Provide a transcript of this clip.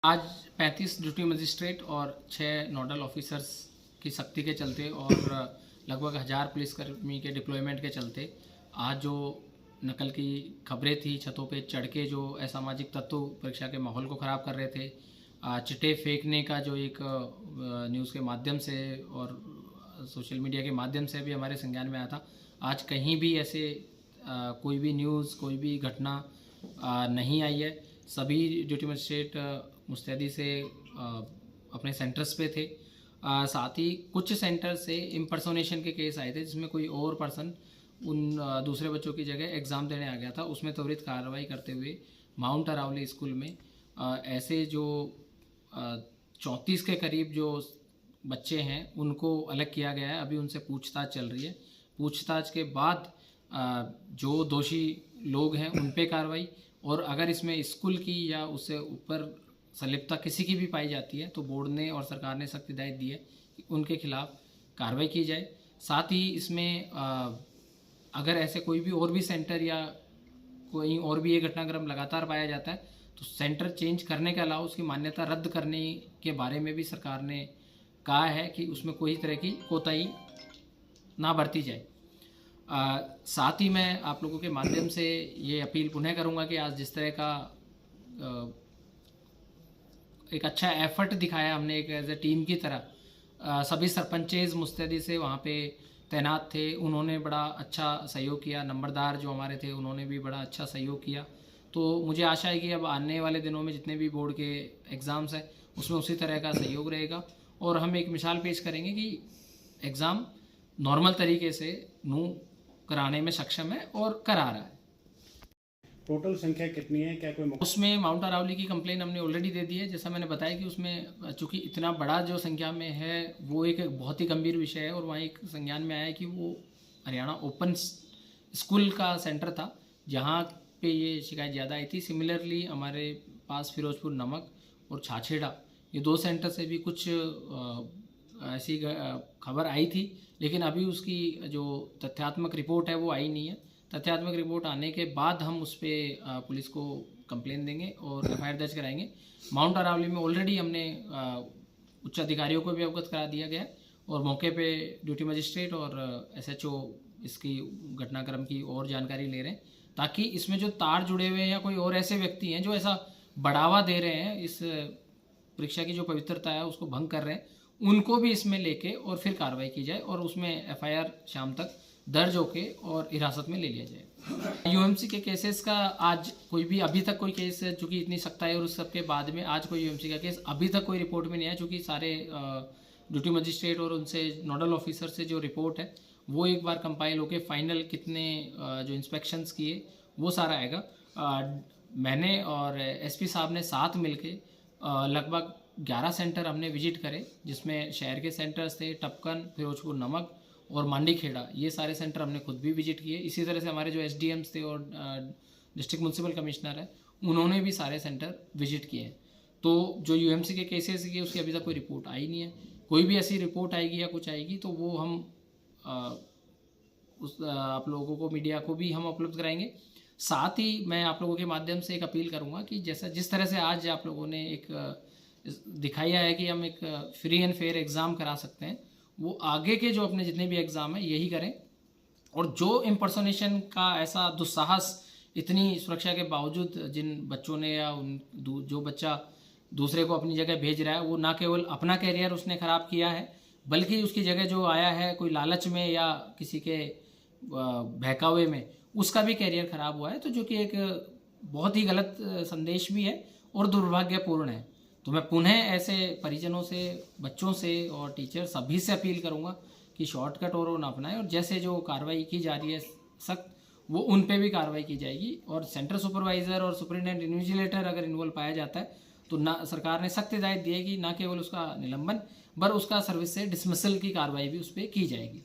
आज 35 duty magistrate और 6 nodal officers की सख्ती के चलते और लगभग 1000 पुलिसकर्मी के डिप्लॉयमेंट के चलते आज जो नकल की खबरें थी, छतों पे चढ़ के जो असामाजिक तत्व परीक्षा के माहौल को ख़राब कर रहे थे, चिट्ठे फेंकने का जो एक न्यूज़ के माध्यम से और सोशल मीडिया के माध्यम से भी हमारे संज्ञान में आया था। आज कहीं भी ऐसे कोई भी न्यूज़, कोई भी घटना नहीं आई है। सभी ड्यूटी मजिस्ट्रेट मुस्तैदी से अपने सेंटर्स पे थे। साथ ही कुछ सेंटर से इम्पर्सोनेशन के केस आए थे जिसमें कोई और पर्सन उन दूसरे बच्चों की जगह एग्ज़ाम देने आ गया था। उसमें त्वरित कार्रवाई करते हुए माउंट अरावली स्कूल में ऐसे जो 34 के करीब जो बच्चे हैं उनको अलग किया गया है। अभी उनसे पूछताछ चल रही है। पूछताछ के बाद जो दोषी लोग हैं उन पे कार्रवाई, और अगर इसमें स्कूल की या उससे ऊपर संलिप्तता किसी की भी पाई जाती है तो बोर्ड ने और सरकार ने सख्त हिदायत दी है कि उनके खिलाफ कार्रवाई की जाए। साथ ही इसमें अगर ऐसे कोई भी और भी सेंटर या कोई और भी ये घटनाक्रम लगातार पाया जाता है तो सेंटर चेंज करने के अलावा उसकी मान्यता रद्द करने के बारे में भी सरकार ने कहा है कि उसमें कोई तरह की कोताही ना बरती जाए। साथ ही मैं आप लोगों के माध्यम से ये अपील पुनः करूंगा कि आज जिस तरह का एक अच्छा एफर्ट दिखाया हमने एक एज ए टीम की तरह, सभी सरपंचेज मुस्तैदी से वहाँ पे तैनात थे, उन्होंने बड़ा अच्छा सहयोग किया। नंबरदार जो हमारे थे उन्होंने भी बड़ा अच्छा सहयोग किया। तो मुझे आशा है कि अब आने वाले दिनों में जितने भी बोर्ड के एग्ज़ाम्स हैं उसमें उसी तरह का सहयोग रहेगा और हम एक मिसाल पेश करेंगे कि एग्ज़ाम नॉर्मल तरीके से कराने में सक्षम है और करा रहा है। टोटल संख्या कितनी है? क्या कोई उसमें माउंट अरावली की कंप्लेन हमने ऑलरेडी दे दी है। जैसा मैंने बताया कि उसमें चूंकि इतना बड़ा जो संख्या में है वो एक बहुत ही गंभीर विषय है, और वहाँ एक संज्ञान में आया है कि वो हरियाणा ओपन स्कूल का सेंटर था जहाँ पे ये शिकायत ज़्यादा आई थी। सिमिलरली हमारे पास फिरोजपुर नमक और छाछेड़ा, ये 2 सेंटर से भी कुछ ऐसी खबर आई थी, लेकिन अभी उसकी जो तथ्यात्मक रिपोर्ट है वो आई नहीं है। तथ्यात्मक रिपोर्ट आने के बाद हम उस पर पुलिस को कंप्लेन देंगे और एफआईआर दर्ज कराएंगे। माउंट अरावली में ऑलरेडी हमने उच्च अधिकारियों को भी अवगत करा दिया गया है और मौके पे ड्यूटी मजिस्ट्रेट और एसएचओ इसकी घटनाक्रम की और जानकारी ले रहे हैं, ताकि इसमें जो तार जुड़े हुए हैं या कोई और ऐसे व्यक्ति हैं जो ऐसा बढ़ावा दे रहे हैं, इस परीक्षा की जो पवित्रता है उसको भंग कर रहे हैं, उनको भी इसमें लेके और फिर कार्रवाई की जाए और उसमें एफआईआर शाम तक दर्ज होके और हिरासत में ले लिया जाए। यूएमसी के केसेस का आज कोई भी अभी तक कोई केस, चूँकि इतनी सख्ताई और उस सब के बाद में आज कोई यूएमसी का केस अभी तक कोई रिपोर्ट में नहीं आया, चूँकि सारे ड्यूटी मजिस्ट्रेट और उनसे नोडल ऑफिसर से जो रिपोर्ट है वो एक बार कंपाइल होके फाइनल कितने जो इंस्पेक्शंस किए वो सारा आएगा। मैंने और एसपी साहब ने साथ मिलके लगभग 11 सेंटर हमने विजिट करे, जिसमें शहर के सेंटर्स थे टपकन, फिरोजपुर नमक और मांडी खेड़ा। ये सारे सेंटर हमने खुद भी विजिट किए। इसी तरह से हमारे जो एसडीएम्स थे और डिस्ट्रिक्ट म्यूनसिपल कमिश्नर है उन्होंने भी सारे सेंटर विजिट किए हैं। तो जो यूएमसी के केसेस की उसकी अभी तक कोई रिपोर्ट आई नहीं है। कोई भी ऐसी रिपोर्ट आएगी या कुछ आएगी तो वो हम आप लोगों को, मीडिया को भी हम उपलब्ध कराएंगे। साथ ही मैं आप लोगों के माध्यम से एक अपील करूँगा कि जैसा जिस तरह से आज आप लोगों ने एक दिखाया है कि हम एक फ्री एंड फेयर एग्ज़ाम करा सकते हैं, वो आगे के जो अपने जितने भी एग्ज़ाम हैं यही करें। और जो इम्पर्सोनेशन का ऐसा दुस्साहस इतनी सुरक्षा के बावजूद जिन बच्चों ने या जो बच्चा दूसरे को अपनी जगह भेज रहा है, वो ना केवल अपना कैरियर उसने ख़राब किया है बल्कि उसकी जगह जो आया है कोई लालच में या किसी के बहकावे में, उसका भी कैरियर ख़राब हुआ है। तो जो कि एक बहुत ही गलत संदेश भी है और दुर्भाग्यपूर्ण है। तो मैं पुनः ऐसे परिजनों से, बच्चों से और टीचर सभी से अपील करूंगा कि शॉर्टकट और ना अपनाएं, और जैसे जो कार्रवाई की जा रही है सख्त, वो उन पे भी कार्रवाई की जाएगी। और सेंटर सुपरवाइज़र और सुपरिटेंडेंट इन्विजिलेटर अगर इन्वॉल्व पाया जाता है तो ना, सरकार ने सख्त हिदायत दी है कि ना केवल उसका निलंबन बर उसका सर्विस से डिसमिसल की कार्रवाई भी उस पर की जाएगी।